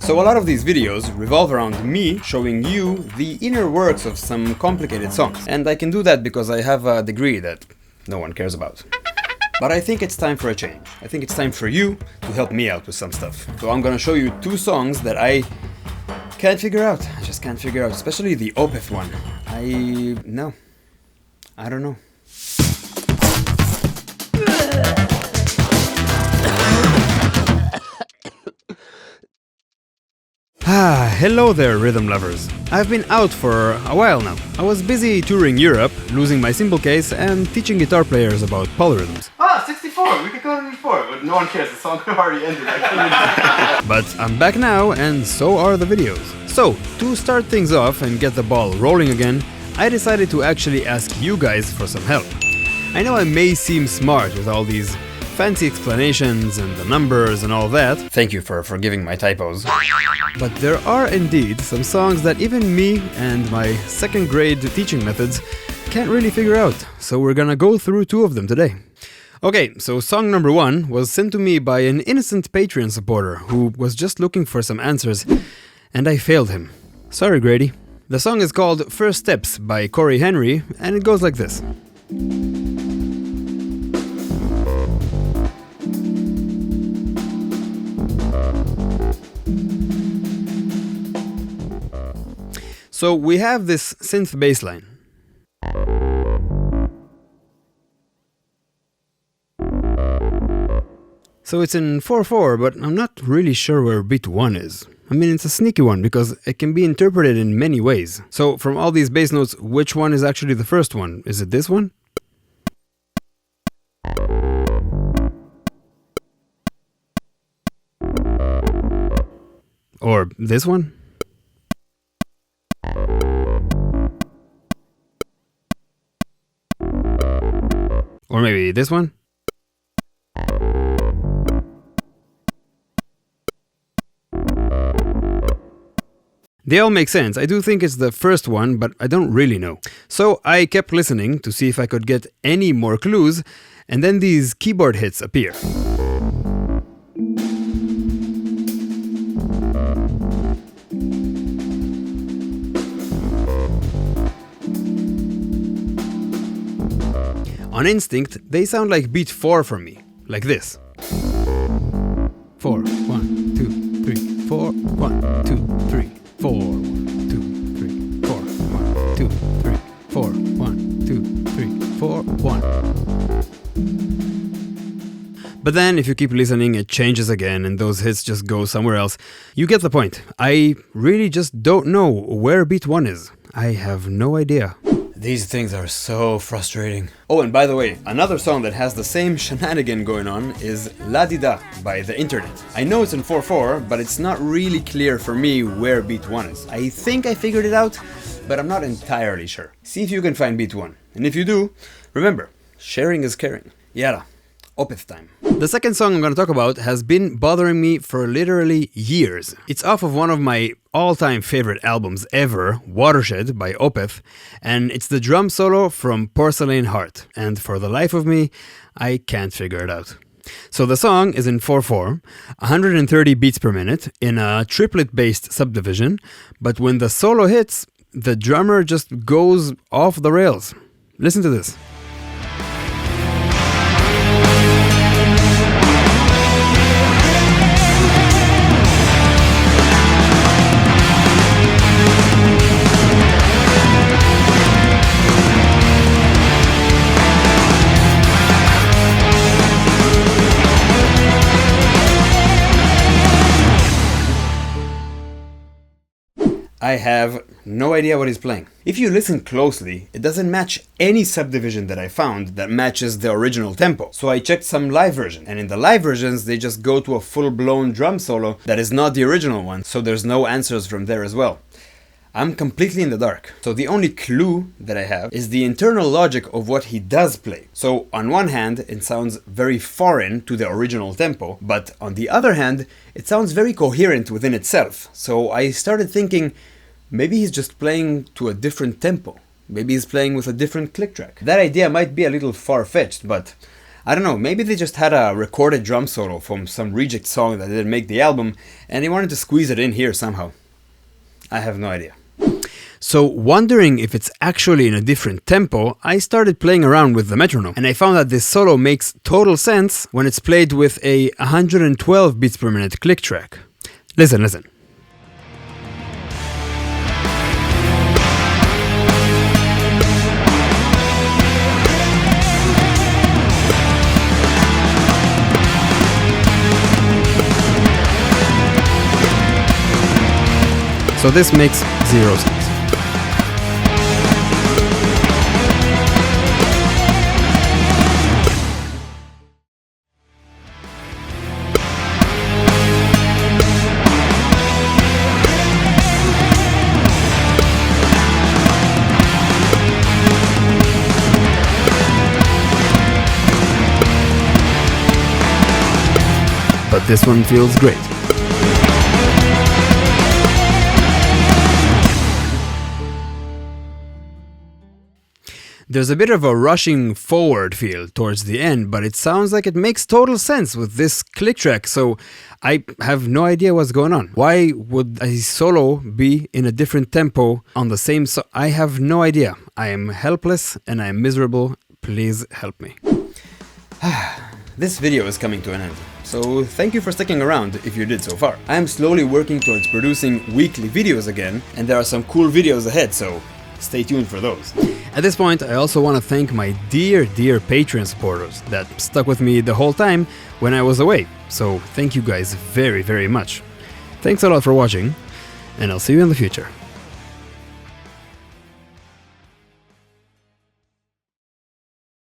So a lot of these videos revolve around me showing you the inner works of some complicated songs. And I can do that because I have a degree that no one cares about. But I think it's time for a change. I think it's time for you to help me out with some stuff. So I'm gonna show you 2 songs that I can't figure out. I just can't figure out, especially the Opeth one. I don't know. Hello there, rhythm lovers. I've been out for a while now. I was busy touring Europe, losing my cymbal case, and teaching guitar players about polyrhythms. 64! We could go to 64, but no one cares, the song already ended. But I'm back now, and so are the videos. So, to start things off and get the ball rolling again, I decided to actually ask you guys for some help. I know I may seem smart with all these fancy explanations and the numbers and all that. Thank you for forgiving my typos. But there are indeed some songs that even me and my second grade teaching methods can't really figure out. So we're gonna go through 2 of them today. Okay, so song number 1 was sent to me by an innocent Patreon supporter who was just looking for some answers, and I failed him. Sorry, Grady. The song is called First Steps by Cory Henry, and it goes like this. So we have this synth bass line. So it's in 4/4, but I'm not really sure where beat 1 is. I mean, it's a sneaky one because it can be interpreted in many ways. So from all these bass notes, which one is actually the first one? Is it this one? Or this one? Or maybe this one? They all make sense. I do think it's the first one, but I don't really know. So I kept listening to see if I could get any more clues, and then these keyboard hits appear. On instinct, they sound like beat 4 for me, like this. 4, 1, 2, 3, 4, 1, 2, 3, 4, 1, 2, 3, 4, 1, 2, 3, 4, 1, 2, 3, 4, 1. But then, if you keep listening, it changes again and those hits just go somewhere else. You get the point. I really just don't know where beat 1 is. I have no idea. These things are so frustrating. Oh, and by the way, another song that has the same shenanigan going on is La Di Da by The Internet. I know it's in 4/4, but it's not really clear for me where beat 1 is. I think I figured it out, but I'm not entirely sure. See if you can find beat 1. And if you do, remember, sharing is caring. Yada. Opeth time. The second song I'm going to talk about has been bothering me for literally years. It's off of one of my all-time favorite albums ever, Watershed by Opeth, and it's the drum solo from Porcelain Heart, and for the life of me, I can't figure it out. So the song is in 4/4, 130 beats per minute, in a triplet-based subdivision, but when the solo hits, the drummer just goes off the rails. Listen to this. I have no idea what he's playing. If you listen closely, it doesn't match any subdivision that I found that matches the original tempo. So I checked some live version, and in the live versions they just go to a full-blown drum solo that is not the original one, so there's no answers from there as well. I'm completely in the dark. So the only clue that I have is the internal logic of what he does play. So on one hand, it sounds very foreign to the original tempo, but on the other hand, it sounds very coherent within itself. So I started thinking, maybe he's just playing to a different tempo. Maybe he's playing with a different click track. That idea might be a little far-fetched, but I don't know, maybe they just had a recorded drum solo from some reject song that didn't make the album, and they wanted to squeeze it in here somehow. I have no idea. So, wondering if it's actually in a different tempo, I started playing around with the metronome, and I found that this solo makes total sense when it's played with a 112 beats per minute click track. Listen, listen. So this makes zero sense. But this one feels great. There's a bit of a rushing forward feel towards the end, but it sounds like it makes total sense with this click track, so I have no idea what's going on. Why would a solo be in a different tempo on the same I have no idea. I am helpless and I am miserable. Please help me. This video is coming to an end, so thank you for sticking around if you did so far. I am slowly working towards producing weekly videos again, and there are some cool videos ahead, so stay tuned for those. At this point, I also want to thank my dear Patreon supporters that stuck with me the whole time when I was away. So thank you guys very much. Thanks a lot for watching, and I'll see you in the future.